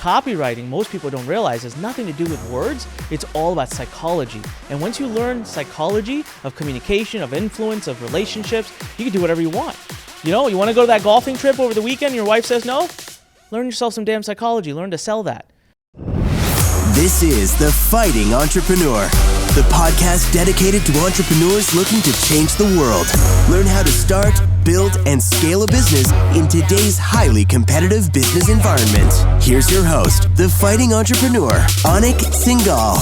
copywriting, most people don't realize, has nothing to do with words. It's all about psychology. And once you learn psychology of communication, of influence, of relationships, you can do whatever you want. You know, you want to go to that golfing trip over the weekend, your wife says no? Learn yourself some damn psychology. Learn to sell that. This is The Fighting Entrepreneur, the podcast dedicated to entrepreneurs looking to change the world. Learn how to start, build, and scale a business in today's highly competitive business environment. Here's your host, The Fighting Entrepreneur, Anik Singal.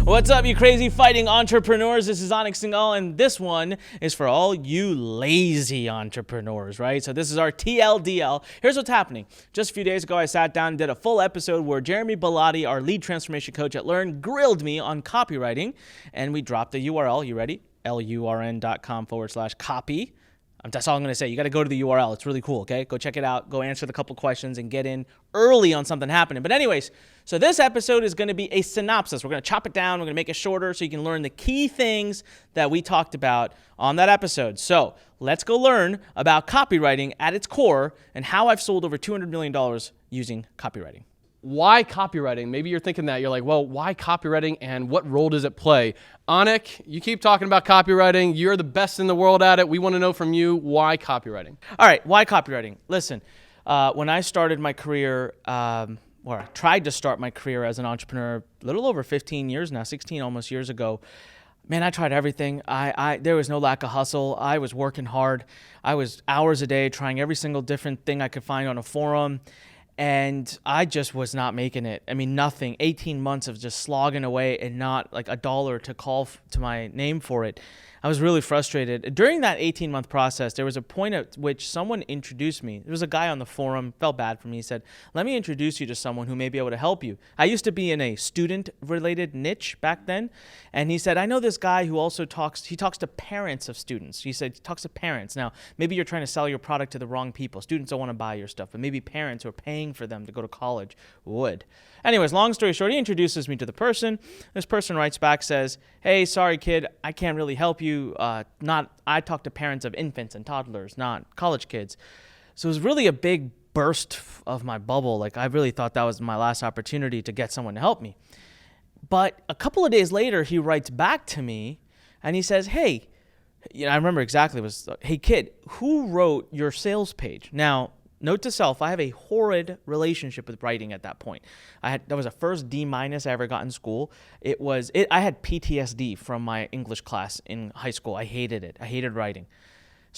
What's up, you crazy fighting entrepreneurs? This is Anik Singal, and this one is for all you lazy entrepreneurs, right? So this is our TLDL. Here's what's happening. Just a few days ago, I sat down and did a full episode where Jeremy Belotti, our lead transformation coach at Lurn, grilled me on copywriting, and we dropped the URL. You ready? lurn.com/copy. That's all I'm going to say. You got to go to the URL. It's really cool, okay? Go check it out. Go answer the couple questions and get in early on something happening. But anyways, so this episode is going to be a synopsis. We're going to chop it down. We're going to make it shorter so you can learn the key things that we talked about on that episode. So let's go learn about copywriting at its core and how I've sold over $200 million using copywriting. Why copywriting? Maybe you're thinking that. You're like, well, why copywriting and what role does it play? Anik, you keep talking about copywriting. You're the best in the world at it. We want to know from you, why copywriting? All right, why copywriting? Listen, when I started my career, or I tried to start my career as an entrepreneur a little over 15 years now, 16 almost years ago, man, I tried everything. There was no lack of hustle. I was working hard. I was hours a day trying every single different thing I could find on a forum. And I just was not making it. I mean, nothing. 18 months of just slogging away and not like a dollar to call to my name for it. I was really frustrated. During that 18-month process, there was a point at which someone introduced me. There was a guy on the forum, felt bad for me. He said, let me introduce you to someone who may be able to help you. I used to be in a student-related niche back then. And he said, I know this guy who also talks to parents of students. He said, he talks to parents. Now, maybe you're trying to sell your product to the wrong people. Students don't want to buy your stuff, but maybe parents who are paying for them to go to college would. Anyways, long story short, he introduces me to the person. This person writes back, says, hey, sorry, kid, I can't really help you. I talk to parents of infants and toddlers, not college kids. So it was really a big burst of my bubble. Like, I really thought that was my last opportunity to get someone to help me. But a couple of days later, he writes back to me and he says, hey, I remember exactly, it was, hey, kid, who wrote your sales page? Now, note to self, I have a horrid relationship with writing at that point. That was the first D- I ever got in school. I had PTSD from my English class in high school. I hated it. I hated writing.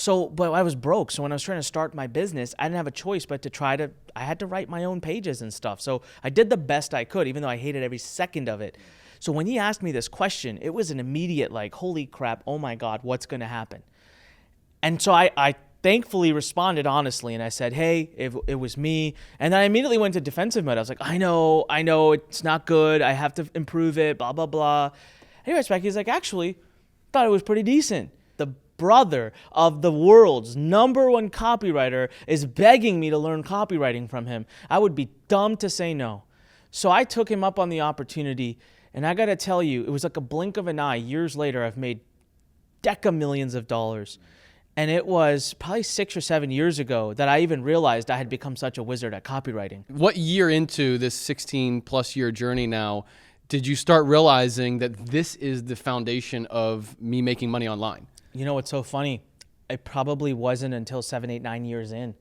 But I was broke. So when I was trying to start my business, I didn't have a choice but I had to write my own pages and stuff. So I did the best I could, even though I hated every second of it. So when he asked me this question, it was an immediate like, holy crap, oh my God, what's going to happen? And so I thankfully responded honestly, and I said, hey, it was me. And then I immediately went to defensive mode. I was like, I know, it's not good. I have to improve it, blah, blah, blah. Anyways, he's like, actually, thought it was pretty decent. The brother of the world's #1 copywriter is begging me to learn copywriting from him. I would be dumb to say no. So I took him up on the opportunity, and I got to tell you, it was like a blink of an eye. Years later, I've made deca millions of dollars. And it was probably 6 or 7 years ago that I even realized I had become such a wizard at copywriting. What year into this 16-plus year journey now did you start realizing that this is the foundation of me making money online? You know what's so funny? It probably wasn't until 7, 8, 9 years in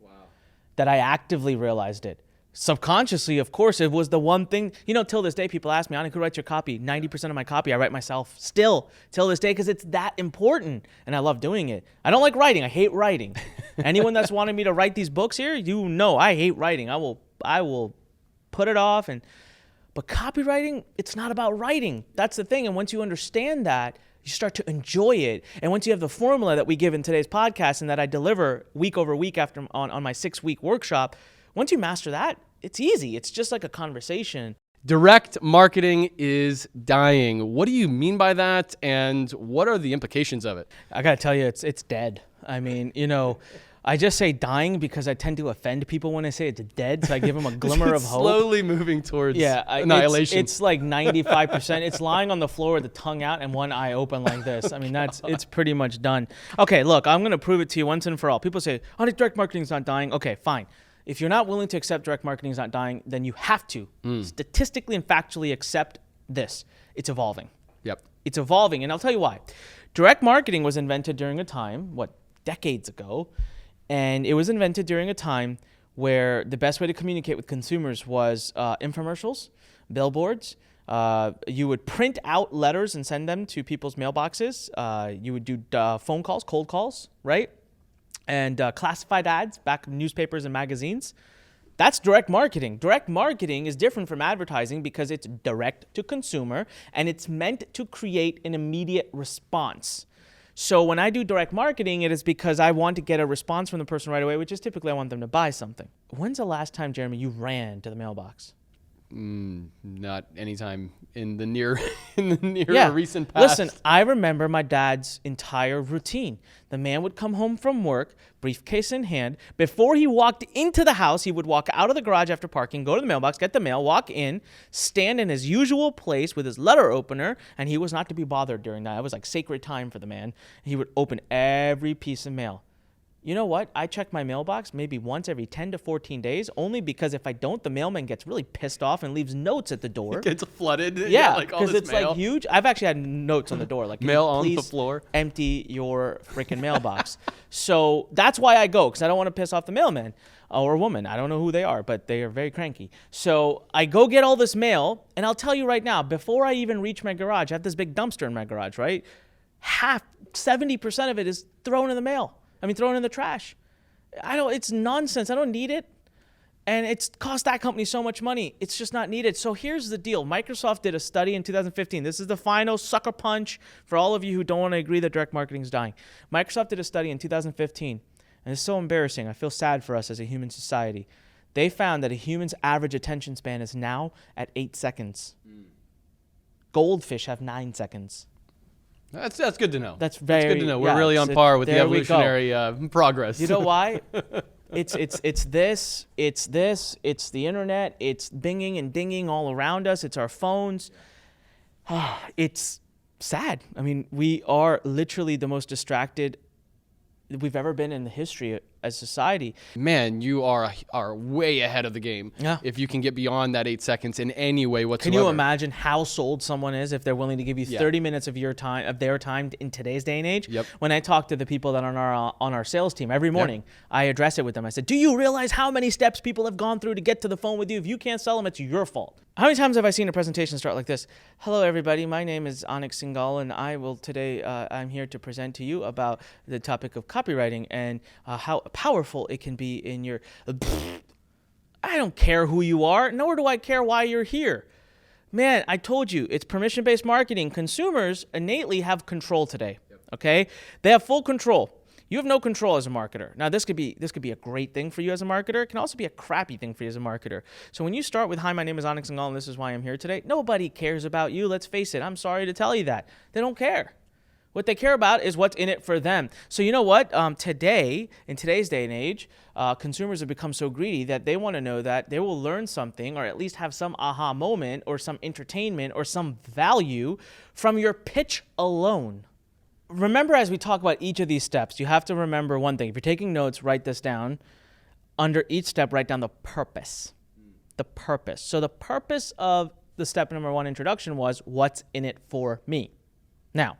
that I actively realized it. Subconsciously, of course, it was the one thing, till this day, people ask me, Anik, who writes your copy? 90% of my copy I write myself still till this day because it's that important and I love doing it. I don't like writing. I hate writing. Anyone that's wanted me to write these books here, I hate writing. I will put it off. But copywriting, it's not about writing. That's the thing. And once you understand that, you start to enjoy it. And once you have the formula that we give in today's podcast and that I deliver week over week after on my 6-week workshop, once you master that, it's easy. It's just like a conversation. Direct marketing is dying. What do you mean by that? And what are the implications of it? I got to tell you, it's dead. I mean, I just say dying because I tend to offend people when I say it's dead. So I give them a glimmer of hope. Slowly moving towards annihilation. It's like 95%. It's lying on the floor with the tongue out and one eye open like this. I mean, it's pretty much done. Okay, look, I'm going to prove it to you once and for all. People say, direct marketing is not dying. Okay, fine. If you're not willing to accept direct marketing is not dying, then you have to statistically and factually accept this. It's evolving. Yep. It's evolving, and I'll tell you why. Direct marketing was invented during a time, decades ago, and it was invented during a time where the best way to communicate with consumers was infomercials, billboards. You would print out letters and send them to people's mailboxes. You would do phone calls, cold calls, right? And classified ads back in newspapers and magazines. That's direct marketing. Direct marketing is different from advertising because it's direct to consumer and it's meant to create an immediate response. So when I do direct marketing, it is because I want to get a response from the person right away, which is typically I want them to buy something. When's the last time, Jeremy, you ran to the mailbox? Not anytime in the near recent past. Listen, I remember my dad's entire routine. The man would come home from work, briefcase in hand. Before he walked into the house, he would walk out of the garage after parking, go to the mailbox, get the mail, walk in, stand in his usual place with his letter opener, and he was not to be bothered during that. It was like sacred time for the man. He would open every piece of mail. You know what? I check my mailbox maybe once every 10 to 14 days, only because if I don't, the mailman gets really pissed off and leaves notes at the door. It gets flooded. Yeah, like all because this it's mail. like huge. I've actually had notes on the door, like Mail "Can you on the please floor. empty your freaking mailbox." So that's why I go, because I don't want to piss off the mailman or woman. I don't know who they are, but they are very cranky. So I go get all this mail, and I'll tell you right now, before I even reach my garage, I have this big dumpster in my garage, right? 70% of it is thrown in the trash. It's nonsense. I don't need it. And it's cost that company so much money. It's just not needed. So here's the deal. Microsoft did a study in 2015. This is the final sucker punch for all of you who don't want to agree that direct marketing is dying. Microsoft did a study in 2015, and it's so embarrassing. I feel sad for us as a human society. They found that a human's average attention span is now at 8 seconds. Goldfish have 9 seconds. That's good to know. That's good to know. We're yeah, really on par with the there we go. evolutionary progress. You know why? It's the internet, it's binging and dinging all around us, it's our phones. It's sad. I mean, we are literally the most distracted we've ever been in the history as society. Man, you are way ahead of the game. Yeah. If you can get beyond that 8 seconds in any way whatsoever. Can you imagine how sold someone is if they're willing to give you 30 minutes of their time in today's day and age? Yep. When I talk to the people that are on our sales team every morning, I address it with them. I said, do you realize how many steps people have gone through to get to the phone with you? If you can't sell them, it's your fault. How many times have I seen a presentation start like this? Hello, everybody. My name is Anik Singal, and I'm here to present to you about the topic of copywriting and how powerful it can be in your... I don't care who you are, nor do I care why you're here. Man, I told you, it's permission-based marketing. Consumers innately have control today, okay? They have full control. You have no control as a marketer. Now, this could be a great thing for you as a marketer. It can also be a crappy thing for you as a marketer. So when you start with, hi, my name is Anik Singal, and this is why I'm here today, nobody cares about you. Let's face it. I'm sorry to tell you that. They don't care. What they care about is what's in it for them. So you know what? Today, in today's day and age, consumers have become so greedy that they want to know that they will learn something or at least have some aha moment or some entertainment or some value from your pitch alone. Remember, as we talk about each of these steps, you have to remember one thing. If you're taking notes, write this down. Under each step, write down the purpose. The purpose. So the purpose of the step number 1 introduction was, what's in it for me? Now,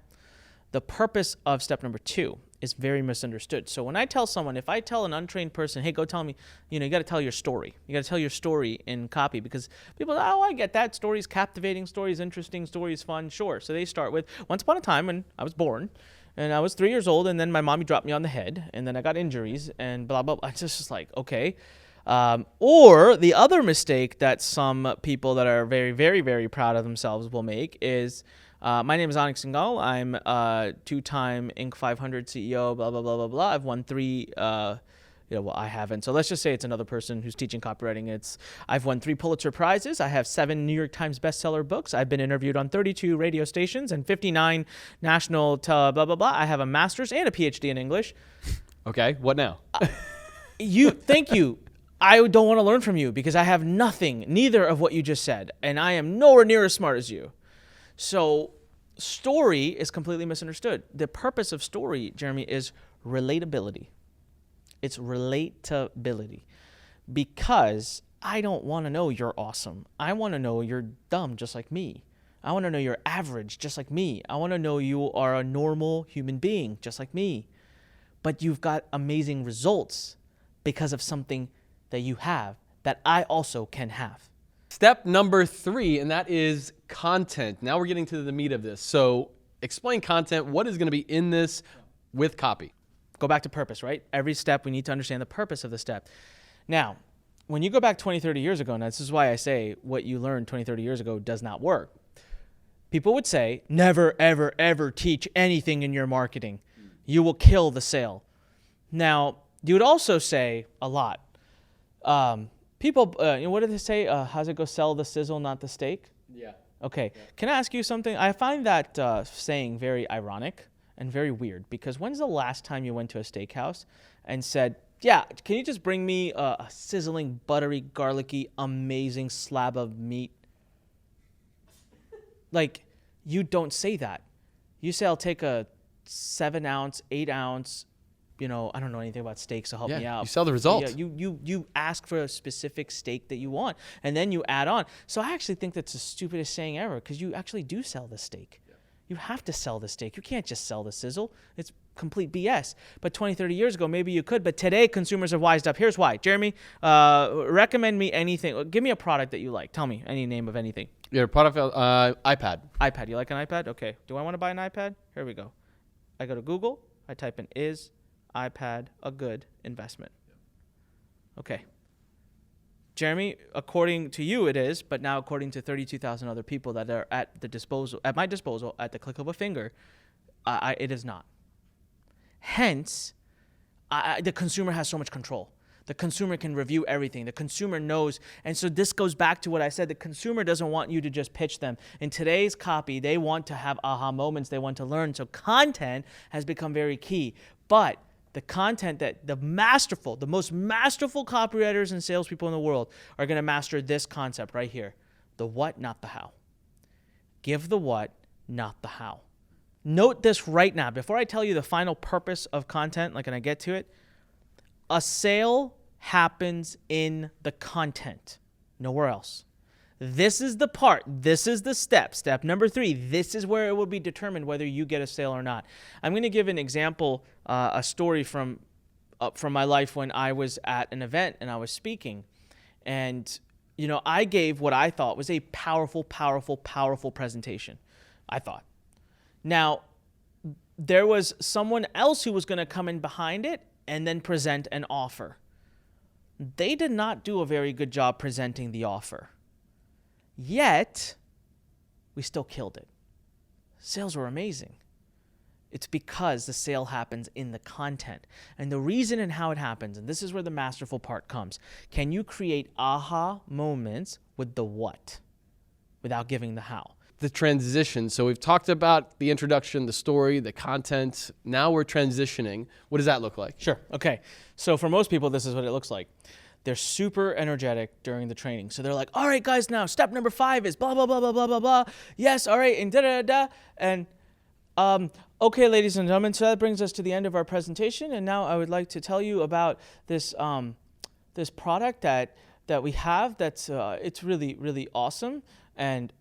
the purpose of step number 2 is very misunderstood. So when I tell someone, if I tell an untrained person, hey, go tell me, you got to tell your story. You got to tell your story in copy, because people, I get that. Story's captivating, story's interesting, story's fun. Sure. So they start with, once upon a time when I was born and I was 3 years old, and then my mommy dropped me on the head, and then I got injuries and blah, blah, blah. It's just like, okay. Or the other mistake that some people that are very, very, very proud of themselves will make is, my name is Anik Singal. I'm a 2-time Inc. 500 CEO, blah, blah, blah, blah, blah. I've won 3, I haven't. So let's just say it's another person who's teaching copywriting. I've won 3 Pulitzer Prizes. I have 7 New York Times bestseller books. I've been interviewed on 32 radio stations and 59 national blah, blah, blah. I have a master's and a PhD in English. Okay, what now? Thank you. I don't want to learn from you because I have nothing, neither of what you just said. And I am nowhere near as smart as you. So story is completely misunderstood. The purpose of story, Jeremy, is relatability. It's relatability. because I don't want to know you're awesome. I want to know you're dumb just like me. I want to know you're average just like me. I want to know you are a normal human being just like me. But you've got amazing results because of something that you have that I also can have. Step number 3, and that is content. Now we're getting to the meat of this. So explain content. What is going to be in this with copy? Go back to purpose, right? Every step, we need to understand the purpose of the step. Now, when you go back 20, 30 years ago, and this is why I say what you learned 20, 30 years ago does not work. People would say, never, ever, ever teach anything in your marketing. You will kill the sale. Now, you would also say a lot. People, what do they say? How's it go? Sell the sizzle, not the steak? Yeah. Okay. Yeah. Can I ask you something? I find that saying very ironic and very weird, because when's the last time you went to a steakhouse and said, yeah, can you just bring me a sizzling, buttery, garlicky, amazing slab of meat? Like, you don't say that. You say, I'll take a 7-ounce, 8-ounce, I don't know anything about steak, so help me out. You sell the result. Yeah, you ask for a specific steak that you want, and then you add on. So I actually think that's the stupidest saying ever, because you actually do sell the steak. Yeah. You have to sell the steak. You can't just sell the sizzle. It's complete BS. But 20, 30 years ago, maybe you could. But today, consumers have wised up. Here's why. Jeremy, recommend me anything. Give me a product that you like. Tell me any name of anything. Yeah, product, iPad. iPad. You like an iPad? Okay. Do I want to buy an iPad? Here we go. I go to Google. I type in, is iPad a good investment? Okay. Jeremy, according to you it is, but now according to 32,000 other people that are at my disposal, at the click of a finger, it is not. Hence, the consumer has so much control. The consumer can review everything. The consumer knows. And so this goes back to what I said. The consumer doesn't want you to just pitch them. In today's copy, they want to have aha moments. They want to learn. So content has become very key. But the content that the most masterful copywriters and salespeople in the world are going to master this concept right here. The what, not the how. Give the what, not the how. Note this right now. Before I tell you the final purpose of content, when I get to it, a sale happens in the content, nowhere else. This is the part. This is the step. Step number 3. This is where it will be determined whether you get a sale or not. I'm going to give an example, a story from my life when I was at an event and I was speaking. And, I gave what I thought was a powerful, powerful, powerful presentation, I thought. Now, there was someone else who was going to come in behind it and then present an offer. They did not do a very good job presenting the offer. Yet, we still killed it. Sales were amazing. It's because the sale happens in the content. And the reason and how it happens, and this is where the masterful part comes, can you create aha moments with the what without giving the how? The transition. So we've talked about the introduction, the story, the content. Now we're transitioning. What does that look like? Sure. Okay. So for most people, this is what it looks like. They're super energetic during the training. So they're like, all right, guys, now step number 5 is blah, blah, blah, blah, blah, blah, blah. Yes, all right, and da-da-da-da. And okay, ladies and gentlemen, so that brings us to the end of our presentation. And now I would like to tell you about this this product that we have that's it's really, really awesome. And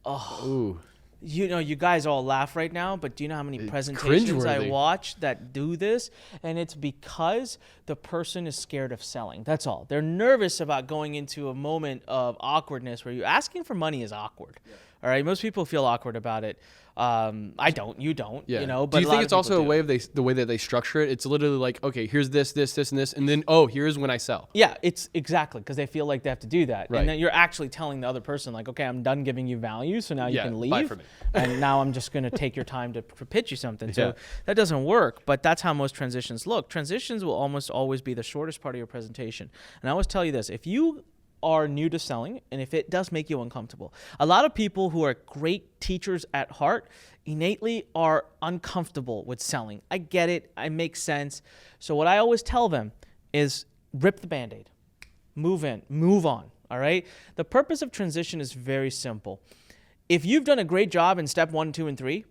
ooh. You guys all laugh right now, but do you know how many presentations I watch that do this? And it's because the person is scared of selling. That's all. They're nervous about going into a moment of awkwardness where asking for money is awkward. Yeah. All right. Most people feel awkward about it. I don't. You don't. Yeah. But do you think it's also a way of the way that they structure it? It's literally like, okay, here's this, this, this, and this, and then here's when I sell. Yeah, it's exactly because they feel like they have to do that, right. And then you're actually telling the other person like, okay, I'm done giving you value, so now you can leave. Buy from me. And now I'm just going to take your time to pitch you something. So that doesn't work, but that's how most transitions look. Transitions will almost always be the shortest part of your presentation. And I always tell you this: if you are new to selling, and if it does make you uncomfortable, a lot of people who are great teachers at heart innately are uncomfortable with selling. I get it. It makes sense. So what I always tell them is rip the Band-Aid, move in, move on. All right. The purpose of transition is very simple. If you've done a great job in step 1, 2, and 3,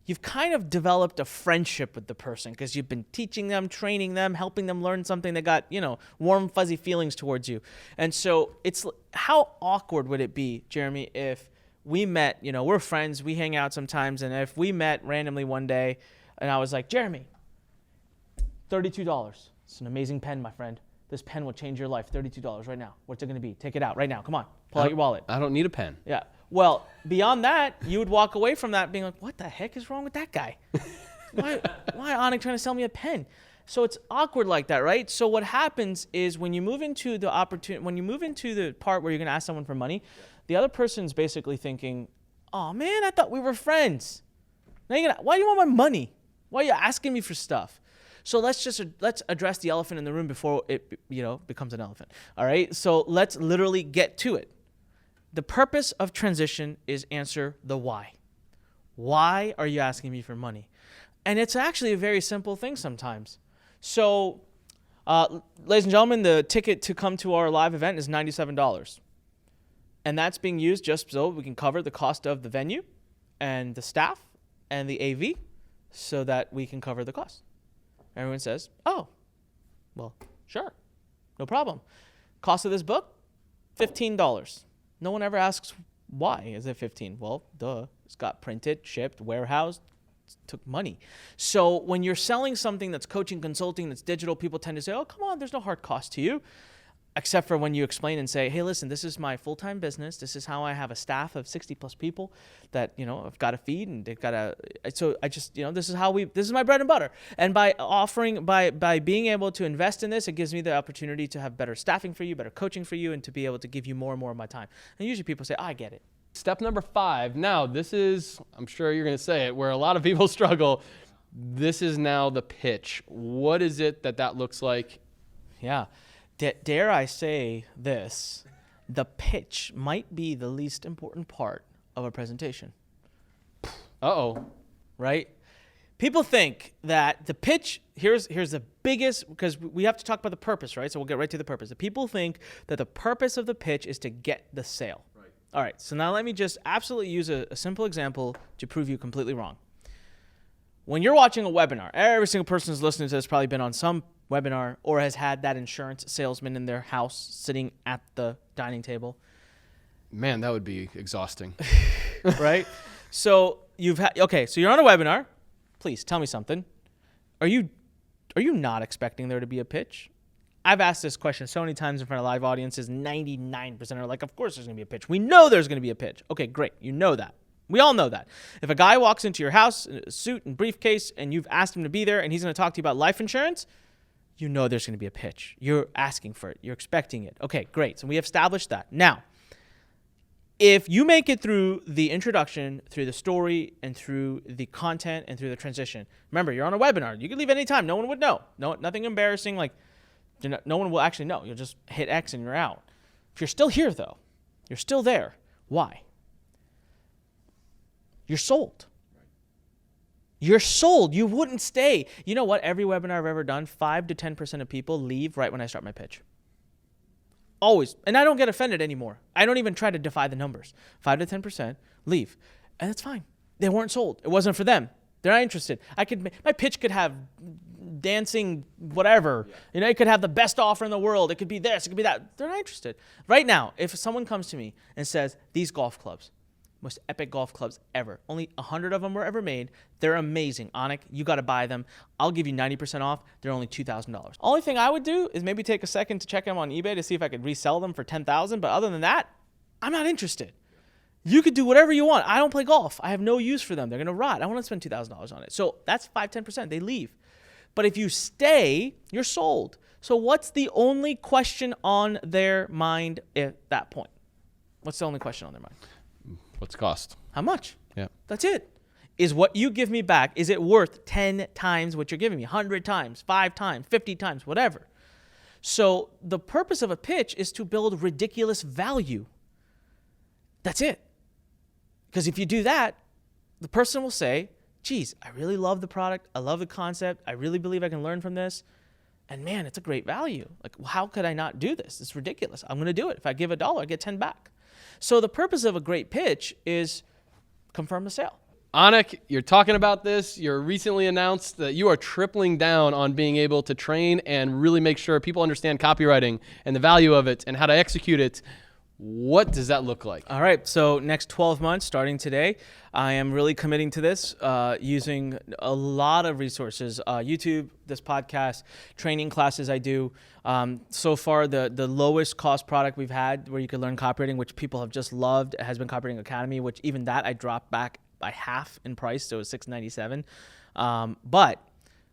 you've kind of developed a friendship with the person because you've been teaching them, training them, helping them learn something. They got, warm, fuzzy feelings towards you. And so it's, how awkward would it be, Jeremy, if we met, we're friends, we hang out sometimes, and if we met randomly one day and I was like, Jeremy, $32. It's an amazing pen, my friend. This pen will change your life. $32 right now. What's it going to be? Take it out right now. Come on. Pull out your wallet. I don't need a pen. Yeah. Well, beyond that, you would walk away from that being like, what the heck is wrong with that guy? Why Anik trying to sell me a pen? So it's awkward like that, right? So what happens is when you move into the part where you're going to ask someone for money, the other person's basically thinking, oh man, I thought we were friends. Now why do you want my money? Why are you asking me for stuff? So let's address the elephant in the room before it becomes an elephant. All right? So let's literally get to it. The purpose of transition is answer the why. Why are you asking me for money? And it's actually a very simple thing sometimes. So, ladies and gentlemen, the ticket to come to our live event is $97. And that's being used just so we can cover the cost of the venue and the staff and the AV so that we can cover the cost. Everyone says, oh, well, sure, no problem. Cost of this book, $15. No one ever asks, why is it 15? Well, duh, it's got printed, shipped, warehoused, took money. So when you're selling something that's coaching, consulting, that's digital, people tend to say, oh, come on, there's no hard cost to you. Except for when you explain and say, hey, listen, this is my full-time business. This is how I have a staff of 60 plus people that, I've got to feed and they've got to, so I just, this is my bread and butter. And by being able to invest in this, it gives me the opportunity to have better staffing for you, better coaching for you, and to be able to give you more and more of my time. And usually people say, I get it. Step number 5. Now, this is, I'm sure you're going to say it, where a lot of people struggle. This is now the pitch. What is it that looks like? Yeah. Dare I say this, the pitch might be the least important part of a presentation. Uh-oh. Right? People think that the pitch, here's the biggest, because we have to talk about the purpose, right? So we'll get right to the purpose. The people think that the purpose of the pitch is to get the sale. Right. All right, so now let me just absolutely use a simple example to prove you completely wrong. When you're watching a webinar, every single person who's listening to this has probably been on some webinar or has had that insurance salesman in their house sitting at the dining table. Man, that would be exhausting. Right? So so you're on a webinar. Please tell me something. Are you not expecting there to be a pitch? I've asked this question so many times in front of live audiences. 99% are like, of course there's going to be a pitch. We know there's going to be a pitch. Okay, great. You know that. We all know that. If a guy walks into your house in a suit and briefcase and you've asked him to be there and he's going to talk to you about life insurance, you know there's going to be a pitch. You're asking for it. You're expecting it. Okay, great. So we have established that. Now, if you make it through the introduction, through the story, and through the content, and through the transition, remember, you're on a webinar. You can leave any time. No one would know. Nothing embarrassing. Like, no one will actually know. You'll just hit X and you're out. If you're still here, though, you're still there. Why? You're sold. You're sold. You wouldn't stay. You know what? Every webinar I've ever done, 5 to 10% of people leave right when I start my pitch. Always. And I don't get offended anymore. I don't even try to defy the numbers. 5 to 10% leave. And that's fine. They weren't sold. It wasn't for them. They're not interested. My pitch could have dancing whatever. Yeah. It could have the best offer in the world. It could be this. It could be that. They're not interested. Right now, if someone comes to me and says, these golf clubs, most epic golf clubs ever. Only 100 of them were ever made. They're amazing. Anik, you got to buy them. I'll give you 90% off. They're only $2,000. Only thing I would do is maybe take a second to check them on eBay to see if I could resell them for $10,000. But other than that, I'm not interested. You could do whatever you want. I don't play golf. I have no use for them. They're going to rot. I want to spend $2,000 on it. So that's 5-10%. They leave. But if you stay, you're sold. So what's the only question on their mind at that point? What's the only question on their mind? What's the cost? How much? Yeah. That's it. Is what you give me back, is it worth 10 times what you're giving me? 100 times, 5 times, 50 times, whatever. So the purpose of a pitch is to build ridiculous value. That's it. Because if you do that, the person will say, geez, I really love the product. I love the concept. I really believe I can learn from this. And man, it's a great value. Like, how could I not do this? It's ridiculous. I'm going to do it. If I give $1, I get 10 back. So the purpose of a great pitch is confirm the sale. Anik, you're talking about this. You're recently announced that you are tripling down on being able to train and really make sure people understand copywriting and the value of it and how to execute it. What does that look like? All right. So next 12 months, starting today, I am really committing to this using a lot of resources, YouTube, this podcast, training classes I do. So far, the lowest cost product we've had where you could learn copywriting, which people have just loved, has been Copywriting Academy, which even that I dropped back by half in price. So it was $697. But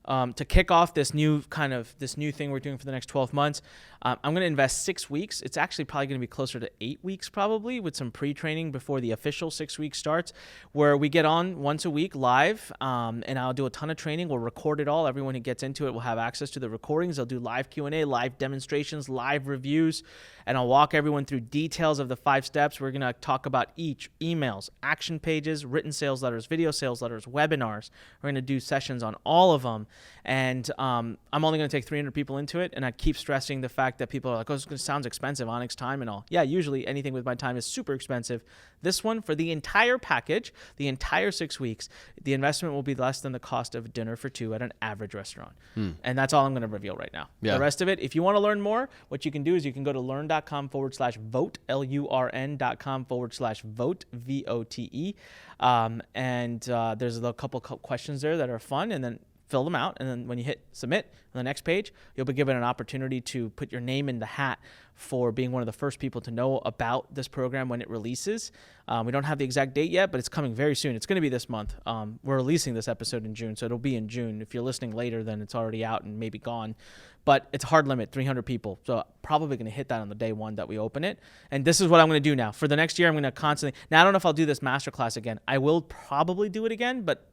to kick off this new thing we're doing for the next 12 months, I'm going to invest 6 weeks. It's actually probably going to be closer to 8 weeks probably, with some pre-training before the official 6 weeks starts, where we get on once a week live, and I'll do a ton of training. We'll record it all. Everyone who gets into it will have access to the recordings. I'll do live Q&A, live demonstrations, live reviews, and I'll walk everyone through details of the 5 steps. We're going to talk about each: emails, action pages, written sales letters, video sales letters, webinars. We're going to do sessions on all of them. And I'm only going to take 300 people into it. And I keep stressing the fact that people are like, oh, this sounds expensive, Anik's time and all. Yeah, usually anything with my time is super expensive. This one, for the entire package, the entire 6 weeks, the investment will be less than the cost of dinner for 2 at an average restaurant. And that's all I'm going to reveal right now. Yeah. The rest of it, if you want to learn more, what you can do is you can go to lurn.com/vote, LURN.com/vote, VOTE. And there's a couple questions there that are fun, and then fill them out, and then when you hit submit on the next page, you'll be given an opportunity to put your name in the hat for being one of the first people to know about this program when it releases. We don't have the exact date yet, but it's coming very soon. It's going to be this month. We're releasing this episode in June, so it'll be in June. If you're listening later, then it's already out and maybe gone. But it's a hard limit, 300 people. So probably going to hit that on the day one that we open it. And this is what I'm going to do now. For the next year, I'm going to constantly... Now, I don't know if I'll do this masterclass again. I will probably do it again, but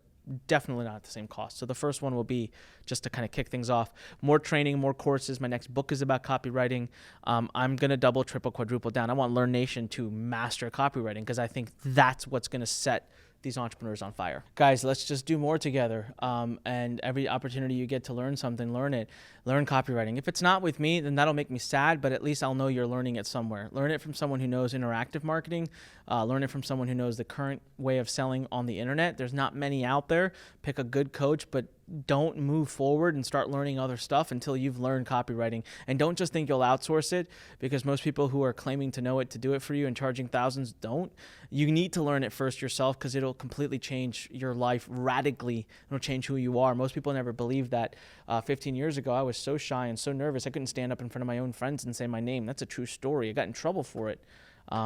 definitely not at the same cost. So the first one will be just to kind of kick things off. More training, more courses. My next book is about copywriting. I'm going to double, triple, quadruple down. I want Learn Nation to master copywriting because I think that's what's going to set these entrepreneurs on fire. Guys, let's just do more together. And every opportunity you get to learn something, learn it. Learn copywriting. If it's not with me, then that'll make me sad, but at least I'll know you're learning it somewhere. Learn it from someone who knows interactive marketing. Learn it from someone who knows the current way of selling on the internet. There's not many out there. Pick a good coach, but don't move forward and start learning other stuff until you've learned copywriting. And don't just think you'll outsource it, because most people who are claiming to know it to do it for you and charging thousands don't. You need to learn it first yourself, because it'll completely change your life radically. It'll change who you are. Most people never believed that. 15 years ago, I was so shy and so nervous I couldn't stand up in front of my own friends and say my name. That's a true story. I got in trouble for it.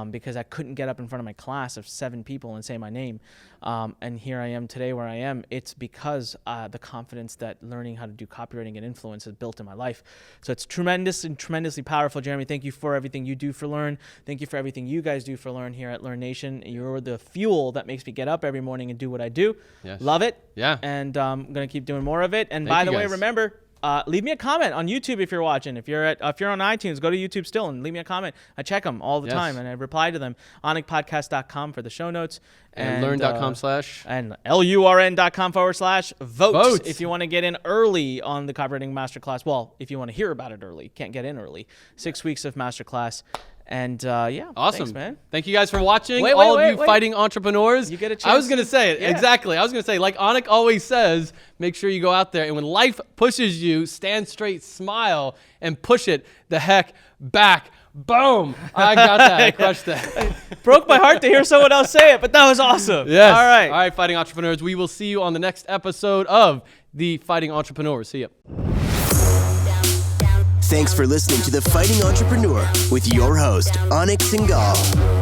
Because I couldn't get up in front of my class of 7 people and say my name. And here I am today where I am. It's because the confidence that learning how to do copywriting and influence has built in my life. So it's tremendous and tremendously powerful. Jeremy, thank you for everything you do for Learn. Thank you for everything you guys do for Learn here at Learn Nation. You're the fuel that makes me get up every morning and do what I do. Yes. Love it. Yeah. And I'm going to keep doing more of it. And Thank by you the way, guys. remember, leave me a comment on YouTube if you're watching. If you're on iTunes, go to YouTube still and leave me a comment. I check them all the time and I reply to them. Anikpodcast.com for the show notes. And lurn.com/ and LURN.com/vote Vote. if you want to get in early on the Copywriting Masterclass. Well, if you want to hear about it early, can't get in early. 6 weeks of Masterclass. And yeah, awesome, thanks, man. Thank you guys for watching. Wait, all of you wait. fighting entrepreneurs. You get a chance. I was going to say it. Yeah. Exactly. I was going to say, like Anik always says, make sure you go out there. And when life pushes you, stand straight, smile, and push it the heck back. Boom. I got that. I crushed that. Broke my heart to hear someone else say it, but that was awesome. Yes. All right. All right, fighting entrepreneurs. We will see you on the next episode of The Fighting Entrepreneur. See ya. Thanks for listening to The Fighting Entrepreneur with your host, Anik Singal.